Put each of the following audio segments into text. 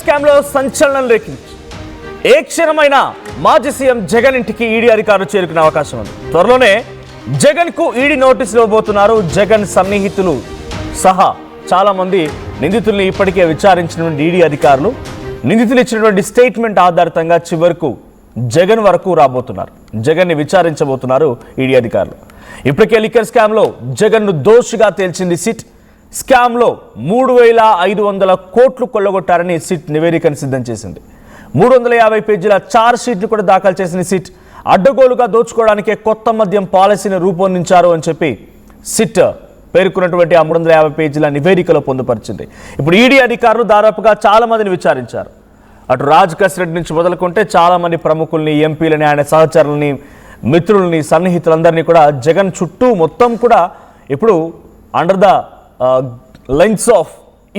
Scam లో సంచలనం రేకింది. ఏ క్షణమైనా మాజీ సీఎం జగన్ ఇంటికి ఈడీ అధికారులు చేరుకునే అవకాశం ఉంది. త్వరలోనే జగన్ కు ఈడీ నోటీసులు ఇవ్వబోతున్నారు. జగన్ సన్నిహితులు సహా చాలా మంది నిందితుల్ని ఇప్పటికే విచారించినటువంటి ఈడీ అధికారులు నిందితులు ఇచ్చినటువంటి స్టేట్మెంట్ ఆధారితంగా చివరకు జగన్ వరకు రాబోతున్నారు. జగన్ ని విచారించబోతున్నారు ఈడీ అధికారులు. ఇప్పటికే లిక్కర్ స్కామ్ లో జగన్ ను దోషిగా తేల్చింది సిట్. స్కామ్ లో 3,500 కోట్లు కొల్లగొట్టారని సిట్ నివేదికను సిద్ధం చేసింది. 350 పేజీల చార్జ్ షీట్లు కూడా దాఖలు చేసిన సిట్ అడ్డగోలుగా దోచుకోవడానికే కొత్త మద్యం పాలసీని రూపొందించారు అని చెప్పి సిట్ పేర్కొన్నటువంటి ఆ 350 పేజీల నివేదికలో పొందుపరిచింది. ఇప్పుడు ఈడీ అధికారులు దాదాపుగా చాలా మందిని విచారించారు. అటు రాజకేశ్ రెడ్డి నుంచి మొదలుకుంటే చాలా మంది ప్రముఖుల్ని, ఎంపీలని, ఆయన సహచరులని, మిత్రుల్ని, సన్నిహితులందరినీ కూడా జగన్ చుట్టూ మొత్తం కూడా ఇప్పుడు under the lens of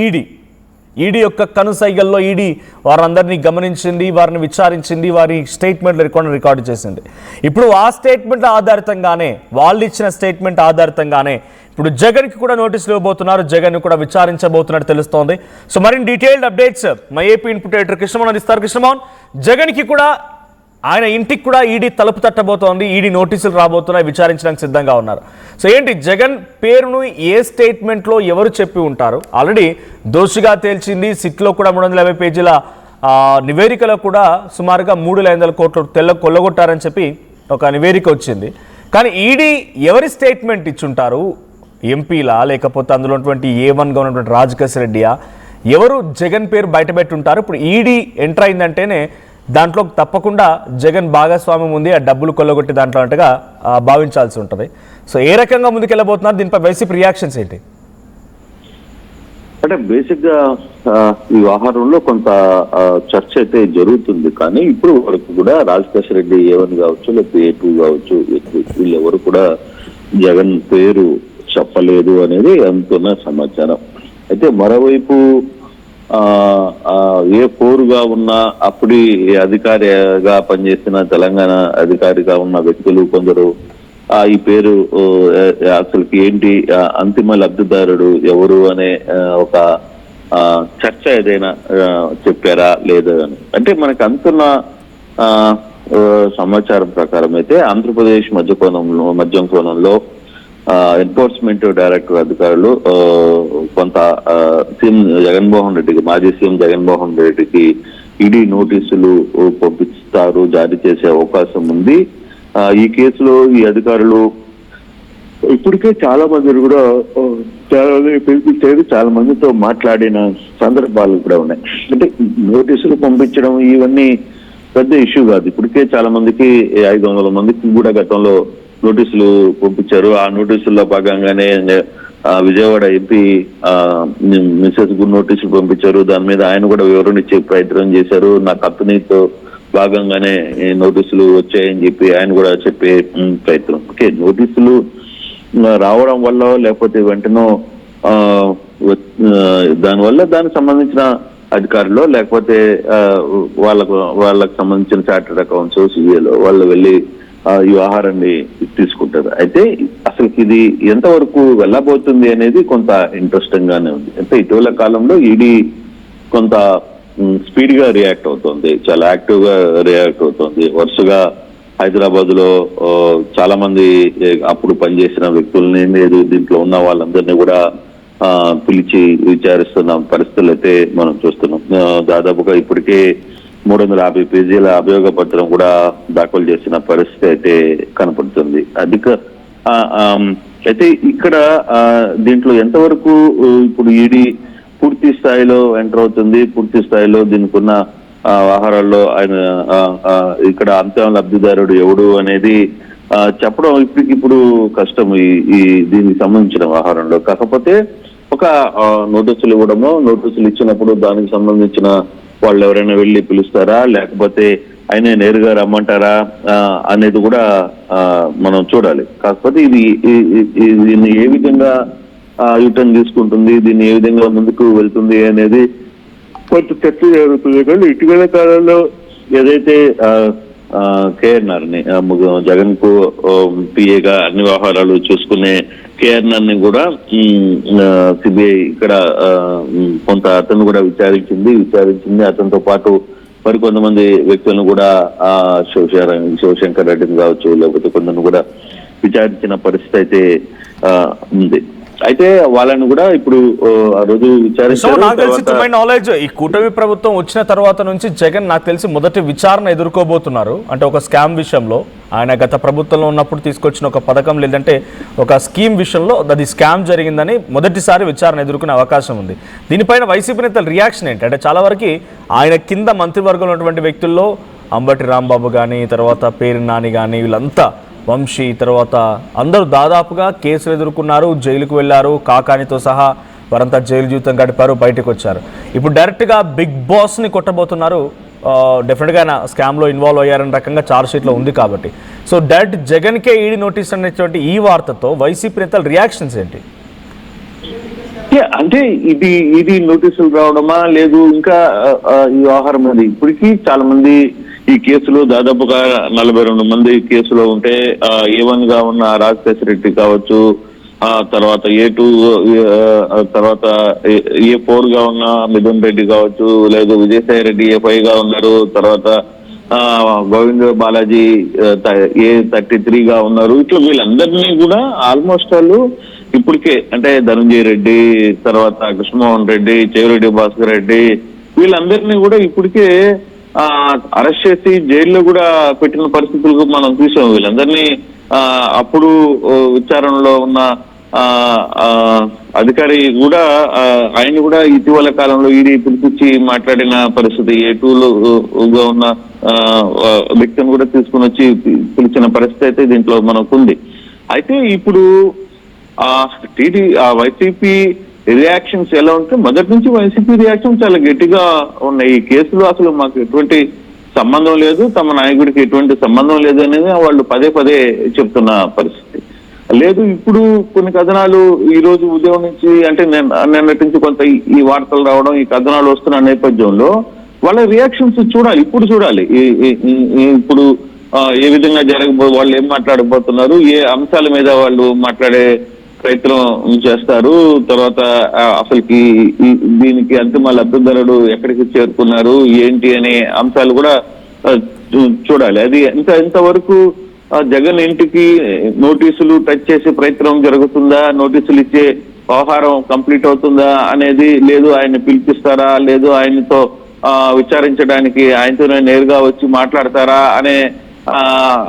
ED యొక్క కనుసైగల్లో ఈడీ వారందరినీ గమనించింది, వారిని విచారించింది, వారి స్టేట్మెంట్లు రికార్డు చేసింది. ఇప్పుడు ఆ స్టేట్మెంట్ల ఆధారితంగానే, వాళ్ళు ఇచ్చిన స్టేట్మెంట్ ఆధారితంగానే ఇప్పుడు జగన్కి కూడా నోటీసులు ఇవ్వబోతున్నారు. జగన్ కూడా విచారించబోతున్నట్టు తెలుస్తోంది. సో మరిన్ని డీటెయిల్డ్ అప్డేట్స్ మా ఏపీ ఇన్పుట్ ఎడిటర్ కృష్ణమోహన్ ఇస్తారు. కృష్ణమోహన్, జగన్కి కూడా ఆయన ఇంటికి కూడా ఈడీ తలుపు తట్టబోతోంది. ఈడీ నోటీసులు రాబోతున్నాయి, విచారించడానికి సిద్ధంగా ఉన్నారు. సో ఏంటి జగన్ పేరును ఏ స్టేట్మెంట్లో ఎవరు చెప్పి ఉంటారు? ఆల్రెడీ దోషిగా తేల్చింది సిట్లో కూడా 350 పేజీల నివేదికలో కూడా సుమారుగా 3,500 కోట్లు కొల్లగొట్టారని చెప్పి ఒక నివేదిక వచ్చింది. కానీ ఈడీ ఎవరి స్టేట్మెంట్ ఇచ్చుంటారు? ఎంపీలా, లేకపోతే అందులో ఉన్నటువంటి A1గా ఉన్నటువంటి రాజకేశ్ రెడ్డియా? ఎవరు జగన్ పేరు బయటపెట్టుంటారు? ఇప్పుడు ఈడీ ఎంటర్ అయిందంటేనే దాంట్లో తప్పకుండా జగన్ భాగస్వామ్యం ఉంది, ఆ డబ్బులు కొల్లగొట్టి దాంట్లో అంటగా భావించాల్సి ఉంటుంది. సో ఏ రకంగా ముందుకెళ్ళబోతున్నారు? దీనిపై వైసీపీ రియాక్షన్స్ ఏంటి? అంటే బేసిక్ గా ఈ వ్యవహారంలో కొంత చర్చ అయితే జరుగుతుంది. కానీ ఇప్పుడు వరకు కూడా రాజకేశ్ రెడ్డి A1 కావచ్చు, లేకపోతే A2 కావచ్చు, వీళ్ళెవరు కూడా జగన్ పేరు చెప్పలేదు అనేది అందుతున్న సమాచారం. అయితే మరోవైపు A4గా ఉన్న అప్పుడు అధికారిగా పనిచేసిన తెలంగాణ అధికారిగా ఉన్న వ్యక్తులు కొందరు ఈ పేరు అసలుకి ఏంటి, అంతిమ లబ్ధిదారుడు ఎవరు అనే ఒక చర్చ ఏదైనా చెప్పారా లేదా అని. అంటే మనకు అందుతున్న సమాచారం ప్రకారం అయితే ఆంధ్రప్రదేశ్ మద్యం కోణంలో ఎన్ఫోర్స్మెంట్ డైరెక్టర్ అధికారులు కొంత సీఎం జగన్మోహన్ రెడ్డికి, మాజీ సీఎం జగన్మోహన్ రెడ్డికి ఈడీ నోటీసులు పంపిస్తారు, జారీ చేసే అవకాశం ఉంది. ఈ కేసులో ఈ అధికారులు ఇప్పటికే చాలా మంది కూడా పిలిపించారు, చాలా మందితో మాట్లాడిన సందర్భాలు కూడా ఉన్నాయి. అంటే నోటీసులు పంపించడం ఇవన్నీ పెద్ద ఇష్యూ కాదు. ఇప్పటికే చాలా మందికి 500 మందికి కూడా గతంలో నోటీసులు పంపించారు. ఆ నోటీసుల్లో భాగంగానే విజయవాడ ఎంపీ మిసెస్ కు నోటీసులు పంపించారు. దాని మీద ఆయన కూడా వివరణ ఇచ్చే ప్రయత్నం చేశారు. నా కంపెనీతో భాగంగానే నోటీసులు వచ్చాయని చెప్పి ఆయన కూడా చెప్పే ప్రయత్నం. ఓకే, నోటీసులు రావడం వల్ల లేకపోతే వెంటనే దానివల్ల దానికి సంబంధించిన అధికారులు లేకపోతే వాళ్ళకు సంబంధించిన చార్టర్డ్ అకౌంట్స్, సిఏలో వాళ్ళు వెళ్ళి ఈ వ్యవహారాన్ని తీసుకుంటారు. అయితే అసలు ఇది ఎంతవరకు వెళ్ళబోతుంది అనేది కొంత ఇంట్రెస్టింగ్ గానే ఉంది. అంటే ఇటీవల కాలంలో ఈడీ కొంత స్పీడ్ గా రియాక్ట్ అవుతుంది, చాలా యాక్టివ్ గా రియాక్ట్ అవుతుంది. వరుసగా హైదరాబాద్ లో చాలా మంది అప్పుడు పనిచేసిన వ్యక్తుల్ని, లేదు దీంట్లో ఉన్న వాళ్ళందరినీ కూడా పిలిచి విచారిస్తున్న పరిస్థితులు అయితే మనం చూస్తున్నాం. దాదాపుగా ఇప్పటికే 350 పేజీల అభియోగ పత్రం కూడా దాఖలు చేసిన పరిస్థితి అయితే కనపడుతుంది. అయితే ఇక్కడ దీంట్లో ఎంతవరకు ఇప్పుడు ఈడీ పూర్తి స్థాయిలో ఎంటర్ అవుతుంది, పూర్తి స్థాయిలో దీనికి ఉన్న వ్యవహారాల్లో ఆయన ఇక్కడ అంతిమ లబ్ధిదారుడు ఎవడు అనేది చెప్పడం ఇప్పటికిప్పుడు కష్టం ఈ దీనికి సంబంధించిన వ్యవహారంలో. కాకపోతే ఒక నోటీసులు ఇవ్వడమో, నోటీసులు ఇచ్చినప్పుడు దానికి సంబంధించిన వాళ్ళు ఎవరైనా వెళ్ళి పిలుస్తారా, లేకపోతే ఆయన నేరుగా రమ్మంటారా అనేది కూడా మనం చూడాలి. కాకపోతే దీన్ని ఏ విధంగా యూటర్న్ తీసుకుంటుంది, దీన్ని ఏ విధంగా ముందుకు వెళ్తుంది అనేది కొంత చర్చ జరుగుతుంది. కానీ ఇటీవల కాలంలో ఏదైతే కేఎన్ఆర్ ని జగన్ కు పిఏగా అన్ని వ్యవహారాలు చూసుకునే కేఎన్ఆర్ ని కూడా సిబిఐ ఇక్కడ కొంత అతను కూడా విచారించింది. అతనితో పాటు మరికొంతమంది వ్యక్తులను కూడా శివశంకర్ రెడ్డిని కావచ్చు, లేకపోతే కొందరు కూడా విచారించిన పరిస్థితి అయితే ఉంది. అయితే వాళ్ళని కూడా ఇప్పుడు ఆ రోజు నాకు తెలిసి టు మై నాలెడ్జ్ ఈ కూటమి ప్రభుత్వం వచ్చిన తర్వాత నుంచి జగన్ నాకు తెలిసి మొదటి విచారణ ఎదుర్కోబోతున్నారు. అంటే ఒక స్కామ్ విషయంలో ఆయన గత ప్రభుత్వంలో ఉన్నప్పుడు తీసుకొచ్చిన ఒక పథకం లేదంటే ఒక స్కీమ్ విషయంలో అది స్కామ్ జరిగిందని మొదటిసారి విచారణ ఎదుర్కొనే అవకాశం ఉంది. దీనిపైన వైసీపీ నేతల రియాక్షన్ ఏంటి? అంటే చాలా వరకు ఆయన కింద మంత్రివర్గంలో ఉన్నటువంటి వ్యక్తుల్లో అంబటి రాంబాబు కానీ, తర్వాత పేరు నాని కానీ, వీళ్ళంతా వంశీ, తర్వాత అందరూ దాదాపుగా కేసులు ఎదుర్కొన్నారు, జైలుకు వెళ్ళారు, కాకానితో సహా వారంతా జైలు జీవితం గడిపారు, బయటకు వచ్చారు. ఇప్పుడు డైరెక్ట్గా బిగ్ బాస్ని కొట్టబోతున్నారు. డెఫినెట్గా ఆయన స్కామ్లో ఇన్వాల్వ్ అయ్యారనే రకంగా ఛార్జ్ షీట్లో ఉంది కాబట్టి. సో డైరెక్ట్ జగన్కే ఈడీ నోటీస్ అనేటువంటి ఈ వార్తతో వైసీపీ నేతల రియాక్షన్స్ ఏంటి? అంటే ఇది నోటీసులు రావడమా లేదు ఇంకా ఈ వ్యవహారం అది ఇప్పటికీ చాలా మంది ఈ కేసులో దాదాపుగా 42 మంది కేసులో ఉంటే A1 గా ఉన్న రాజశేఖర రెడ్డి కావచ్చు, తర్వాత A2 తర్వాత A4 గా ఉన్న మిథున్ రెడ్డి కావచ్చు, లేదు విజయసాయి రెడ్డి A5 గా ఉన్నారు, తర్వాత గోవింద్ బాలాజీ A33 గా ఉన్నారు. ఇట్లా వీళ్ళందరినీ కూడా ఆల్మోస్ట్ వాళ్ళు ఇప్పటికే అంటే ధనంజయ రెడ్డి, తర్వాత కృష్ణమోహన్ రెడ్డి, చెవిరెడ్డి భాస్కర్ రెడ్డి, వీళ్ళందరినీ కూడా ఇప్పటికే అరెస్ట్ చేసి జైల్లో కూడా పెట్టిన పరిస్థితులకు మనం చూసాం. వీళ్ళందరినీ అప్పుడు విచారణలో ఉన్న అధికారి కూడా ఆయన కూడా ఇటీవల కాలంలో ఈడీ పిలిపించి మాట్లాడిన పరిస్థితి, A2గా ఉన్న వ్యక్తిని కూడా తీసుకుని వచ్చి పిలిచిన పరిస్థితి అయితే దీంట్లో మనకుంది. అయితే ఇప్పుడు వైసీపీ రియాక్షన్స్ ఎలా ఉంటే మొదటి నుంచి వైసీపీ రియాక్షన్ చాలా గట్టిగా ఉన్నాయి. ఈ కేసులో అసలు మాకు ఎటువంటి సంబంధం లేదు, తమ నాయకుడికి ఎటువంటి సంబంధం లేదు అనేది వాళ్ళు పదే చెప్తున్న పరిస్థితి లేదు. ఇప్పుడు కొన్ని కథనాలు ఈ రోజు ఉదయం నుంచి అంటే నిన్నటి నుంచి కొంత ఈ వార్తలు రావడం, ఈ కథనాలు వస్తున్న నేపథ్యంలో వాళ్ళ రియాక్షన్స్ చూడాలి. ఇప్పుడు ఇప్పుడు ఏ విధంగా వాళ్ళు ఏం మాట్లాడబోతున్నారు, ఏ అంశాల మీద వాళ్ళు మాట్లాడే ప్రయత్నం చేస్తారు, తర్వాత అసలుకి దీనికి అంతిమ లబ్ధిదారుడు ఎక్కడికి చేరుకున్నారు ఏంటి అనే అంశాలు కూడా చూడాలి. అది ఇంతవరకు జగన్ ఇంటికి నోటీసులు టచ్ చేసే ప్రయత్నం జరుగుతుందా, నోటీసులు ఇచ్చే వ్యవహారం కంప్లీట్ అవుతుందా అనేది లేదు, ఆయన పిలిపిస్తారా, లేదు ఆయనతో విచారించడానికి ఆయనతోనే నేరుగా వచ్చి మాట్లాడతారా అనే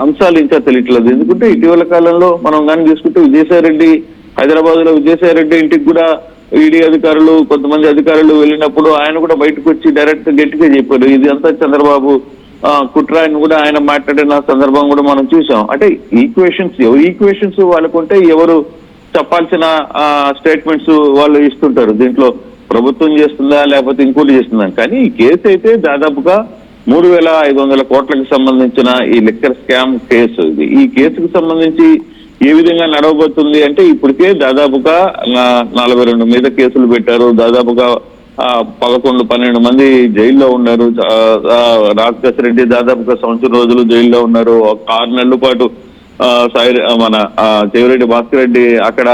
అంశాలు ఇంకా తెలియట్లేదు. ఎందుకంటే ఇటీవల కాలంలో మనం కానీ చూసుకుంటే విజయసాయిరెడ్డి హైదరాబాద్ లో విజయసాయిరెడ్డి ఇంటికి కూడా ఈడీ అధికారులు కొంతమంది అధికారులు వెళ్ళినప్పుడు ఆయన కూడా బయటకు వచ్చి డైరెక్ట్ గట్టిగా చెప్పారు ఇది అంతా చంద్రబాబు కుట్ర అని కూడా ఆయన మాట్లాడిన సందర్భం కూడా మనం చూసాం. అంటే ఈక్వేషన్స్ వాళ్ళకుంటే ఎవరు చెప్పాల్సిన స్టేట్మెంట్స్ వాళ్ళు ఇస్తుంటారు. దీంట్లో ప్రభుత్వం చేస్తుందా లేకపోతే ఇంకోటి చేస్తుందా. కానీ ఈ కేసు అయితే దాదాపుగా 3,500 కోట్లకు సంబంధించిన ఈ లిక్కర్ స్కామ్ కేసు ఇది. ఈ కేసుకు సంబంధించి ఏ విధంగా నడవబోతుంది అంటే ఇప్పటికే దాదాపుగా 42 మీద కేసులు పెట్టారు, దాదాపుగా 11-12 మంది జైల్లో ఉన్నారు. రాజశేఖర రెడ్డి దాదాపుగా 1 సంవత్సరం రోజులు జైల్లో ఉన్నారు. 6 నెలల పాటు మన చెవిరెడ్డి భాస్కర్ రెడ్డి అక్కడ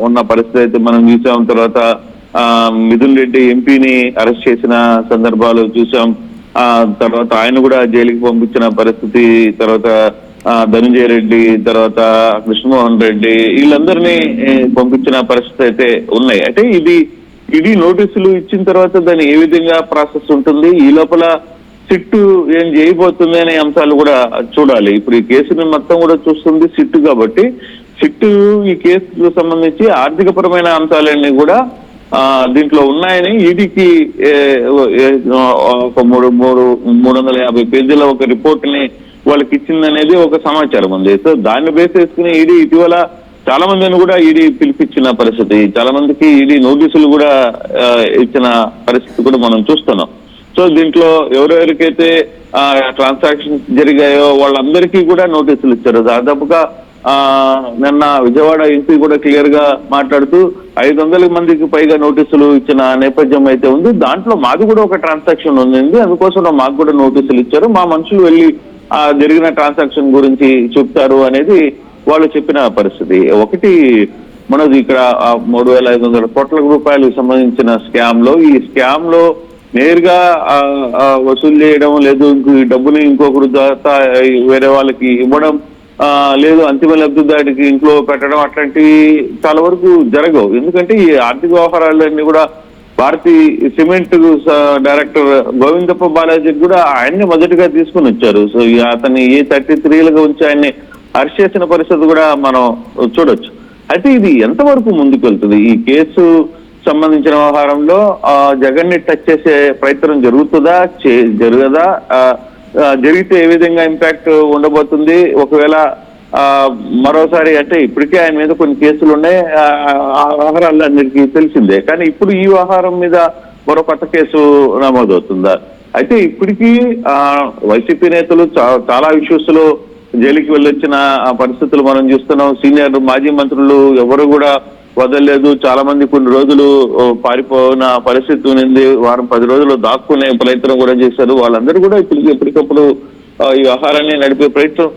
ఉన్న పరిస్థితి అయితే మనం చూసాం. తర్వాత మిథున్ రెడ్డి ఎంపీని అరెస్ట్ చేసిన సందర్భాలు చూసాం. తర్వాత ఆయన కూడా జైలుకి పంపించిన పరిస్థితి, తర్వాత ధనంజయ రెడ్డి, తర్వాత కృష్ణమోహన్ రెడ్డి, వీళ్ళందరినీ పంపించిన పరిస్థితి అయితే ఉన్నాయి. అంటే ఇది నోటీసులు ఇచ్చిన తర్వాత దాన్ని ఏ విధంగా ప్రాసెస్ ఉంటుంది, ఈ లోపల సిట్ ఏం చేయబోతుంది అనే అంశాలు కూడా చూడాలి. ఇప్పుడు ఈ కేసుని మొత్తం కూడా చూస్తుంది సిట్ కాబట్టి సిట్ ఈ కేసుకు సంబంధించి ఆర్థిక పరమైన అంశాలన్నీ కూడా దీంట్లో ఉన్నాయని ఈడీకి 350 పేజీల ఒక రిపోర్ట్ ని వాళ్ళకి ఇచ్చిందనేది ఒక సమాచారం ఉంది. సో దాన్ని బేస్ చేసుకుని ఈడీ ఇటీవల చాలా మందిని కూడా ఈడీ పిలిపించిన పరిస్థితి, చాలా మందికి ఈడీ నోటీసులు కూడా ఇచ్చిన పరిస్థితి కూడా మనం చూస్తున్నాం. సో దీంట్లో ఎవరెవరికైతే ట్రాన్సాక్షన్స్ జరిగాయో వాళ్ళందరికీ కూడా నోటీసులు ఇచ్చారు. దాదాపుగా నిన్న విజయవాడ ఎంపీ కూడా క్లియర్ గా మాట్లాడుతూ 500 మందికి పైగా నోటీసులు ఇచ్చిన నేపథ్యం అయితే ఉంది. దాంట్లో మాది కూడా ఒక ట్రాన్సాక్షన్ ఉంది, అందుకోసం మాకు కూడా నోటీసులు ఇచ్చారు, మా మనుషులు వెళ్ళి ఆ జరిగిన ట్రాన్సాక్షన్ గురించి చెప్తారు అనేది వాళ్ళు చెప్పిన పరిస్థితి. ఒకటి మనది ఇక్కడ 3,500 కోట్ల రూపాయలకు సంబంధించిన స్కామ్ లో, ఈ స్కామ్ లో నేరుగా వసూలు చేయడం, లేదు ఈ డబ్బుని ఇంకొకరు వేరే వాళ్ళకి ఇవ్వడం, లేదు అంతిమ లబ్ధిదారికి ఇంట్లో పెట్టడం, అట్లాంటివి చాలా వరకు జరగవు. ఎందుకంటే ఈ ఆర్థిక వ్యవహారాలన్నీ కూడా భారతీ సిమెంట్ డైరెక్టర్ గోవిందప్ప బాలాజీకి కూడా ఆయన్ని మొదటిగా తీసుకుని వచ్చారు. సో అతన్ని ఏ 33లుగా ఉంచి ఆయన్ని అరెస్ట్ చేసిన పరిస్థితి కూడా మనం చూడొచ్చు. అయితే ఇది ఎంతవరకు ముందుకు వెళ్తుంది? ఈ కేసు సంబంధించిన వ్యవహారంలో జగన్ ని టచ్ చేసే ప్రయత్నం జరుగుతుందా, జరగదా? జరిగితే ఏ విధంగా ఇంపాక్ట్ ఉండబోతుంది? ఒకవేళ మరోసారి అంటే ఇప్పటికే ఆయన మీద కొన్ని కేసులు ఉన్నాయి, ఆ వ్యవహారాలు అందరికీ తెలిసిందే. కానీ ఇప్పుడు ఈ వ్యవహారం మీద మరో కొత్త కేసు నమోదవుతుందా? అయితే ఇప్పటికీ వైసీపీ నేతలు చాలా ఇష్యూస్ లో జైలుకి వెళ్ళొచ్చిన పరిస్థితులు మనం చూస్తున్నాం. సీనియర్ మాజీ మంత్రులు ఎవరు కూడా వదలలేదు. చాలా మంది కొన్ని రోజులు పారిపోయిన పరిస్థితి ఉంది. వారం 10 రోజులు దాక్కునే ప్రయత్నం కూడా చేశారు. వాళ్ళందరూ కూడా ఎప్పటికప్పుడు ఈ వ్యవహారాన్ని నడిపే ప్రయత్నం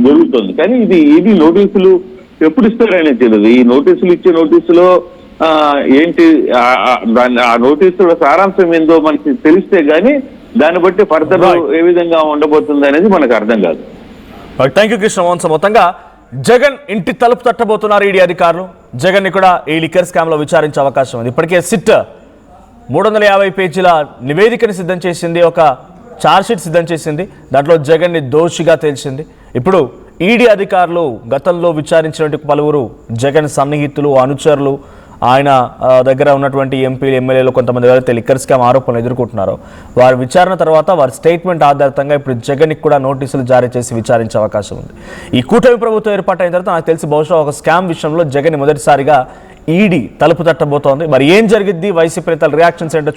జరుగుతుంది. కానీ ఇది నోటీసులు ఎప్పుడు ఇస్తారనేది తెలియదు. ఈ నోటీసులు ఇచ్చే నోటీసులో ఏంటి, ఆ నోటీసుల సారాంశం ఏందో మనకి తెలిస్తే గానీ దాన్ని బట్టి ఫర్దర్ ఏ విధంగా ఉండబోతుంది అనేది మనకు అర్థం కాదు. Thank you Krishna Mohan. మొత్తంగా జగన్ ఇంటి తలుపు తట్టబోతున్నారు ఈడీ అధికారులు. జగన్ ని కూడా ఈ లిక్కర్ స్కామ్ లో విచారించే అవకాశం ఉంది. ఇప్పటికే సిట్ 350 పేజీల నివేదికని సిద్ధం చేసింది, ఒక ఛార్జ్షీట్ సిద్ధం చేసింది. దాంట్లో జగన్ ని దోషిగా తేల్చింది. ఇప్పుడు ఈడీ అధికారులు గతంలో విచారించినటువంటి పలువురు జగన్ సన్నిహితులు, అనుచరులు, ఆయన దగ్గర ఉన్నటువంటి ఎంపీలు, ఎమ్మెల్యేలు కొంతమంది ఎవరైతే లిక్కర్ స్కామ్ ఆరోపణలు ఎదుర్కొంటున్నారో వారి విచారణ తర్వాత వారి స్టేట్మెంట్ ఆధారితంగా ఇప్పుడు జగన్కి కూడా నోటీసులు జారీ చేసి విచారించే అవకాశం ఉంది. ఈ కూటమి ప్రభుత్వం ఏర్పాటైన తర్వాత నాకు తెలిసి బహుశా ఒక స్కామ్ విషయంలో జగన్ మొదటిసారిగా ఈడీ తలుపు తట్టబోతోంది. మరి ఏం జరిగిద్ది, వైసీపీ నేతల రియాక్షన్స్ ఏంటో